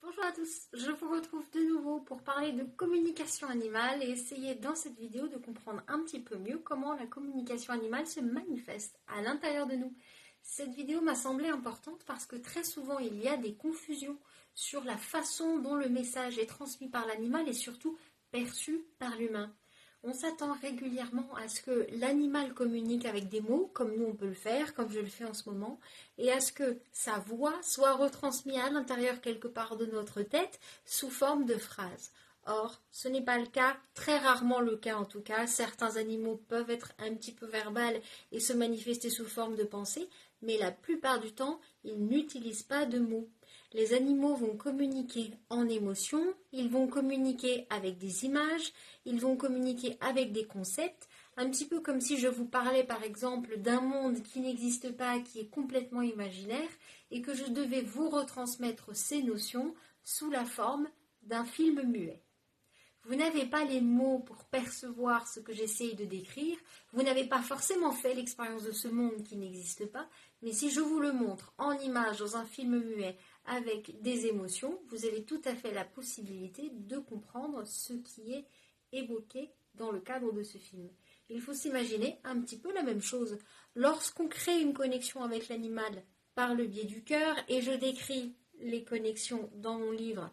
Bonjour à tous, je vous retrouve de nouveau pour parler de communication animale et essayer dans cette vidéo de comprendre un petit peu mieux comment la communication animale se manifeste à l'intérieur de nous. Cette vidéo m'a semblé importante parce que très souvent il y a des confusions sur la façon dont le message est transmis par l'animal et surtout perçu par l'humain. On s'attend régulièrement à ce que l'animal communique avec des mots, comme nous on peut le faire, comme je le fais en ce moment, et à ce que sa voix soit retransmise à l'intérieur quelque part de notre tête sous forme de phrases. Or, ce n'est pas le cas, très rarement le cas en tout cas. Certains animaux peuvent être un petit peu verbales et se manifester sous forme de pensée, mais la plupart du temps, ils n'utilisent pas de mots. Les animaux vont communiquer en émotions, ils vont communiquer avec des images, ils vont communiquer avec des concepts, un petit peu comme si je vous parlais par exemple d'un monde qui n'existe pas, qui est complètement imaginaire, et que je devais vous retransmettre ces notions sous la forme d'un film muet. Vous n'avez pas les mots pour percevoir ce que j'essaye de décrire, vous n'avez pas forcément fait l'expérience de ce monde qui n'existe pas, mais si je vous le montre en image dans un film muet avec des émotions, vous avez tout à fait la possibilité de comprendre ce qui est évoqué dans le cadre de ce film. Il faut s'imaginer un petit peu la même chose. Lorsqu'on crée une connexion avec l'animal par le biais du cœur, et je décris les connexions dans mon livre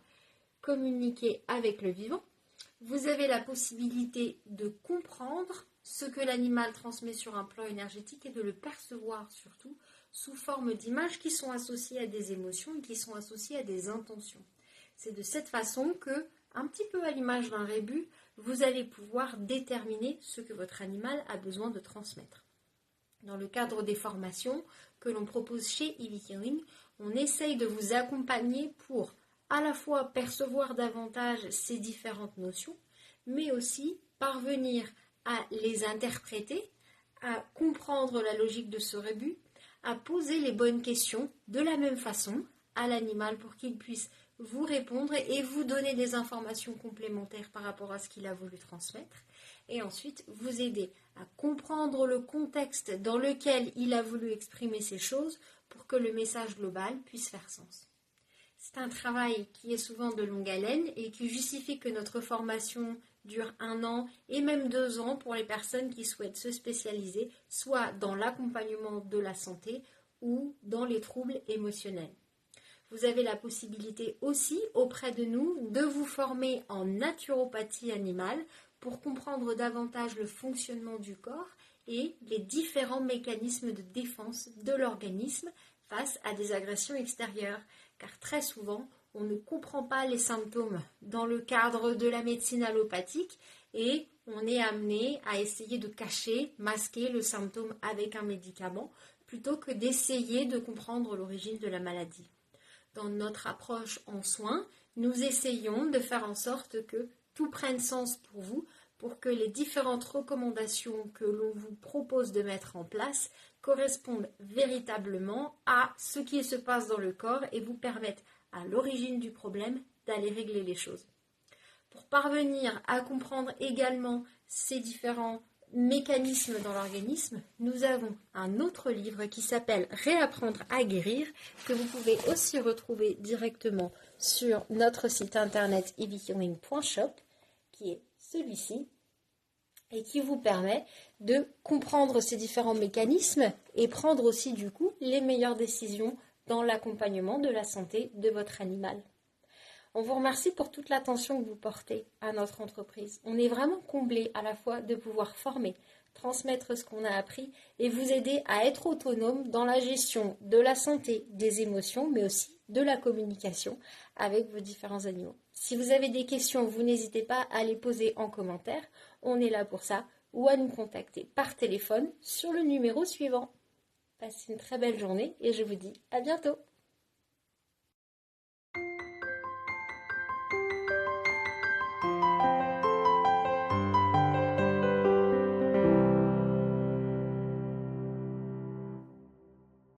Communiquer avec le vivant, vous avez la possibilité de comprendre ce que l'animal transmet sur un plan énergétique et de le percevoir surtout sous forme d'images qui sont associées à des émotions et qui sont associées à des intentions. C'est de cette façon que, un petit peu à l'image d'un rébus, vous allez pouvoir déterminer ce que votre animal a besoin de transmettre. Dans le cadre des formations que l'on propose chez Ivy Healing, on essaye de vous accompagner pour à la fois percevoir davantage ces différentes notions, mais aussi parvenir à les interpréter, à comprendre la logique de ce rébus, à poser les bonnes questions de la même façon à l'animal pour qu'il puisse vous répondre et vous donner des informations complémentaires par rapport à ce qu'il a voulu transmettre, et ensuite vous aider à comprendre le contexte dans lequel il a voulu exprimer ces choses pour que le message global puisse faire sens. C'est un travail qui est souvent de longue haleine et qui justifie que notre formation dure 1 an et même 2 ans pour les personnes qui souhaitent se spécialiser, soit dans l'accompagnement de la santé ou dans les troubles émotionnels. Vous avez la possibilité aussi auprès de nous de vous former en naturopathie animale pour comprendre davantage le fonctionnement du corps et les différents mécanismes de défense de l'organisme face à des agressions extérieures, car très souvent, on ne comprend pas les symptômes dans le cadre de la médecine allopathique et on est amené à essayer de cacher, masquer le symptôme avec un médicament plutôt que d'essayer de comprendre l'origine de la maladie. Dans notre approche en soins, nous essayons de faire en sorte que tout prenne sens pour vous, pour que les différentes recommandations que l'on vous propose de mettre en place correspondent véritablement à ce qui se passe dans le corps et vous permettent à l'origine du problème d'aller régler les choses. Pour parvenir à comprendre également ces différents mécanismes dans l'organisme, nous avons un autre livre qui s'appelle Réapprendre à guérir, que vous pouvez aussi retrouver directement sur notre site internet ivyhealing.shop, qui est celui-ci, et qui vous permet de comprendre ces différents mécanismes et prendre aussi du coup les meilleures décisions dans l'accompagnement de la santé de votre animal. On vous remercie pour toute l'attention que vous portez à notre entreprise. On est vraiment comblés à la fois de pouvoir former, transmettre ce qu'on a appris et vous aider à être autonome dans la gestion de la santé, des émotions, mais aussi de la communication avec vos différents animaux. Si vous avez des questions, vous n'hésitez pas à les poser en commentaire. On est là pour ça, ou à nous contacter par téléphone sur le numéro suivant. Passez une très belle journée et je vous dis à bientôt.